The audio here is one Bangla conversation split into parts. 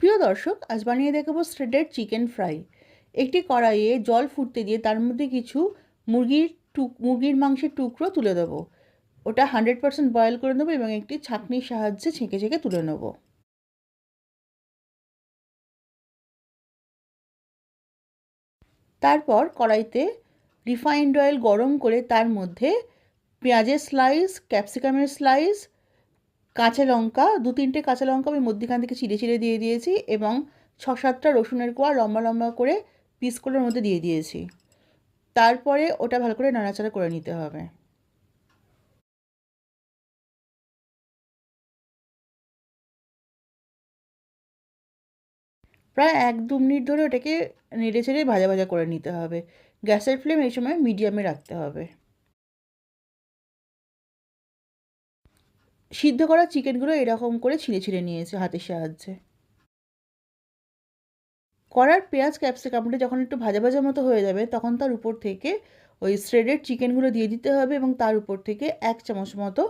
প্রিয় দর্শক, আজ বানিয়ে দেখাবো শ্রেডেড চিকেন ফ্রাই। একটি কড়াইয়ে জল ফুটতে দিয়ে তার মধ্যে কিছু মুরগির মাংসের টুকরো তুলে দেবো। ওটা 100% বয়েল করে নেবো এবং একটি ছাঁকনির সাহায্যে ছেঁকে ছেঁকে তুলে নেবো। তারপর কড়াইতে রিফাইন্ড অয়েল গরম করে তার মধ্যে পেঁয়াজের স্লাইস, ক্যাপসিকামের স্লাইস, কাঁচা লঙ্কা, 2-3টে কাঁচা লঙ্কা আমি মধ্যিখান থেকে চিড়ে চিড়ে দিয়ে দিয়েছি এবং 6-7টা রসুনের কোয়া লম্বা লম্বা করে পিস করে ওর মধ্যে দিয়ে দিয়েছি। তারপরে ওটা ভালো করে নাড়াচাড়া করে নিতে হবে। প্রায় 1-2 মিনিট ধরে ওটাকে নেড়ে চেড়ে ভাজা ভাজা করে নিতে হবে। গ্যাসের ফ্লেম এই সময় মিডিয়ামে রাখতে হবে। সিদ্ধ করা চিকেনগুলো এরকম করে ছিঁড়ে ছিঁড়ে নিয়েছে হাতের সাহায্যে। কড়ার পেঁয়াজ ক্যাপসিকামটা যখন একটু ভাজা ভাজা মতো হয়ে যাবে তখন তার উপর থেকে ওই শ্রেডেড চিকেনগুলো দিয়ে দিতে হবে এবং তার উপর থেকে 1 চামচ মতো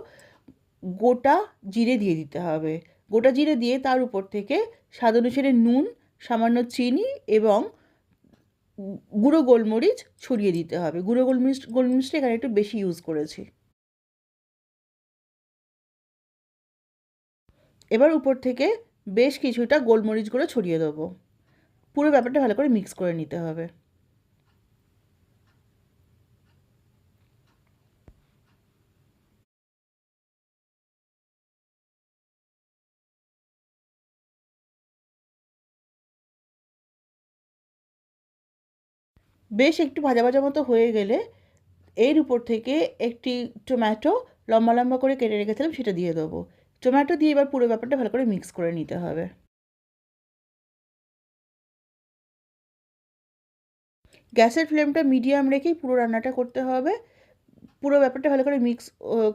গোটা জিরে দিয়ে দিতে হবে। গোটা জিরে দিয়ে তার উপর থেকে স্বাদ অনুসারে নুন, সামান্য চিনি এবং গুঁড়ো গোলমরিচ ছড়িয়ে দিতে হবে। গুঁড়ো গোলমরিচটা এখানে একটু বেশি ইউজ করেছি। এবার উপর থেকে বেশ কিছুটা গোলমরিচ গুঁড়ো ছড়িয়ে দেবো। পুরো ব্যাপারটা ভালো করে মিক্স করে নিতে হবে। বেশ একটু ভাজা ভাজা মতো হয়ে গেলে এর উপর থেকে একটি টমেটো লম্বা লম্বা করে কেটে রেখেছিলাম সেটা দিয়ে দেবো। টমেটো দিয়ে এবার পুরো ব্যাপারটা ভালো করে মিক্স করে নিতে হবে। গ্যাসের ফ্লেমটা মিডিয়াম রেখেই পুরো রান্নাটা করতে হবে। পুরো ব্যাপারটা ভালো করে মিক্স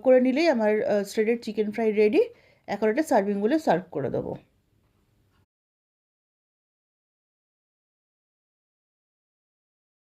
করে নিলেই আমার শ্রেডেড চিকেন ফ্রাই রেডি। এখন এটা সার্ভিং বলে সার্ভ করে দেবো।